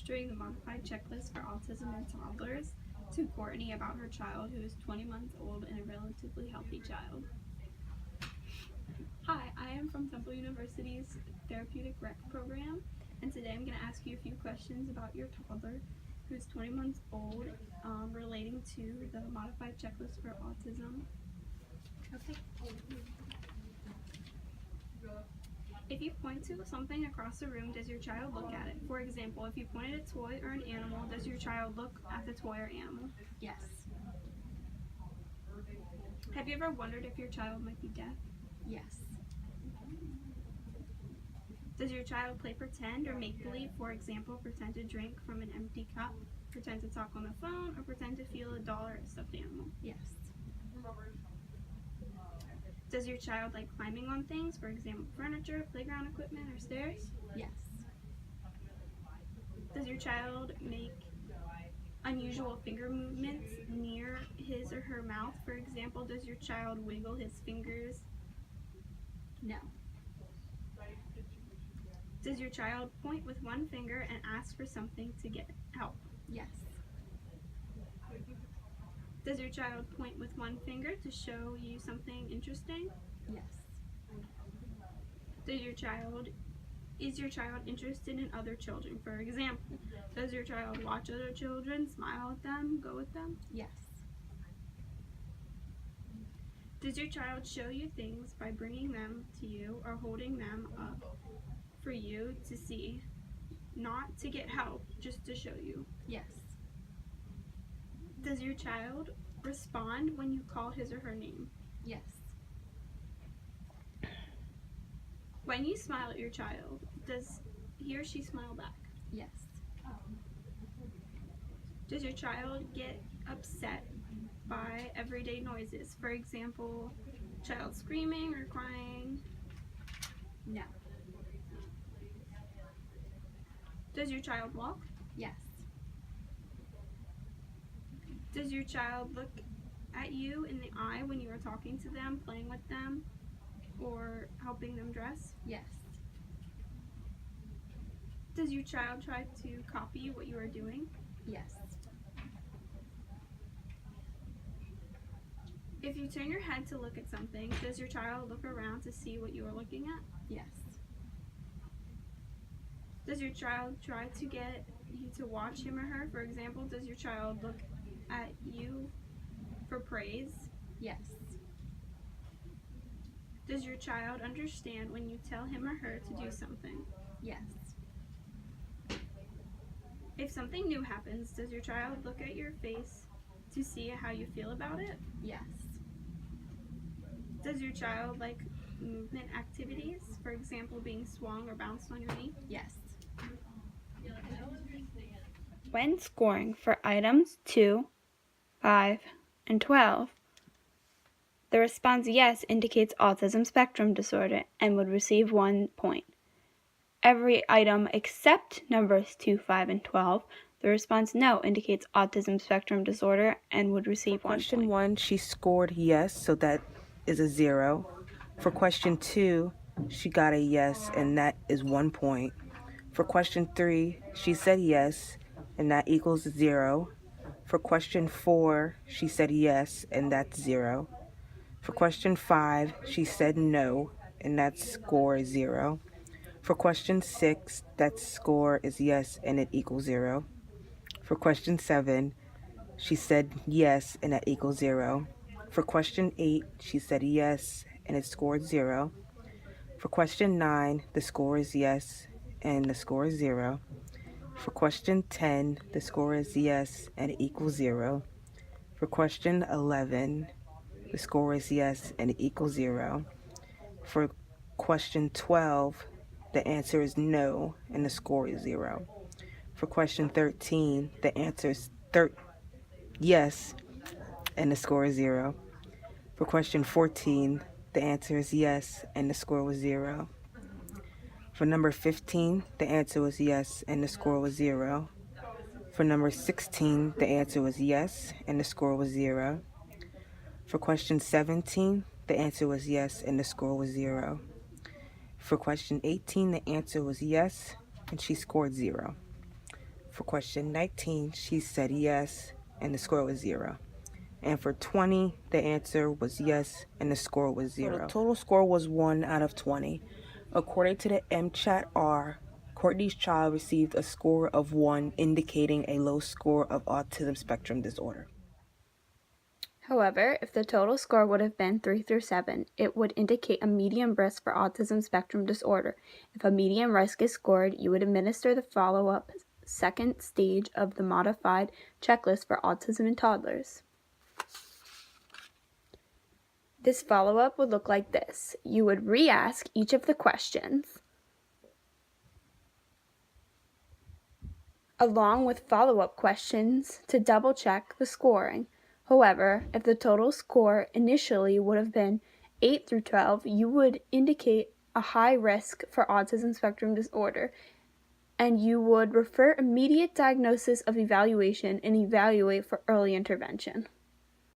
administering the modified checklist for autism in toddlers to Courtney about her child who is 20 months old and a relatively healthy child. Hi, I am from Temple University's Therapeutic Rec program, and today I'm going to ask you a few questions about your toddler who is 20 months old relating to the modified checklist for autism. Okay. If you point to something across the room, does your child look at it? For example, if you point at a toy or an animal, does your child look at the toy or animal? Yes. Have you ever wondered if your child might be deaf? Yes. Does your child play pretend or make-believe? For example, pretend to drink from an empty cup, pretend to talk on the phone, or pretend to feel a doll or a stuffed animal? Yes. Does your child like climbing on things, for example, furniture, playground equipment, or stairs? Yes. Does your child make unusual finger movements near his or her mouth? For example, does your child wiggle his fingers? No. Does your child point with one finger and ask for something to get help? Yes. Does your child point with one finger to show you something interesting? Yes. Is your child interested in other children? For example, does your child watch other children, smile at them, go with them? Yes. Does your child show you things by bringing them to you or holding them up for you to see, not to get help, just to show you? Yes. Does your child respond when you call his or her name? Yes. When you smile at your child, does he or she smile back? Yes. Does your child get upset by everyday noises? For example, child screaming or crying? No. Does your child walk? Yes. Does your child look at you in the eye when you are talking to them, playing with them, or helping them dress? Yes. Does your child try to copy what you are doing? Yes. If you turn your head to look at something, does your child look around to see what you are looking at? Yes. Does your child try to get you to watch him or her? For example, does your child look at you for praise? Yes. Does your child understand when you tell him or her to do something? Yes. If something new happens, does your child look at your face to see how you feel about it? Yes. Does your child like movement activities? For example, being swung or bounced on your knee? Yes. When scoring for items 2, 5, and 12, the response yes indicates autism spectrum disorder and would receive 1 point. Every item except numbers 2, 5, and 12, the response no indicates autism spectrum disorder and would receive 1 point. Question 1, she scored yes, so that is a 0. For question 2, she got a yes, and that is 1 point. For question 3, she said yes, and that equals 0. For question 4, she said yes, and that's 0. For question 5, she said no, and that score is 0. For question 6, that score is yes, and it equals 0. For question 7, she said yes, and that equals 0. For question 8, she said yes, and it scored 0. For question 9, the score is yes, and the score is 0. For question 10, the score is yes, and it equals 0. For question 11, the score is yes, and it equals 0. For question 12, the answer is no, and the score is 0. For question 13, the answer is yes, and the score is 0. For question 14, the answer is yes, and the score was 0. For number 15, the answer was yes, and the score was 0. For number 16, the answer was yes, and the score was 0. For question 17, the answer was yes, and the score was 0. For question 18, the answer was yes, and she scored 0. For question 19, she said yes, and the score was 0. And for 20, the answer was yes, and the score was 0. So the total score was 1 out of 20. According to the Mchat, Courtney's child received a score of 1, indicating a low score of autism spectrum disorder. However, if the total score would have been 3 through 7, it would indicate a medium risk for autism spectrum disorder. If a medium risk is scored, you would administer the follow-up second stage of the modified checklist for autism in toddlers. This follow-up would look like this. You would re-ask each of the questions, along with follow-up questions to double-check the scoring. However, if the total score initially would have been 8 through 12, you would indicate a high risk for autism spectrum disorder, and you would refer immediate diagnosis of evaluation and evaluate for early intervention.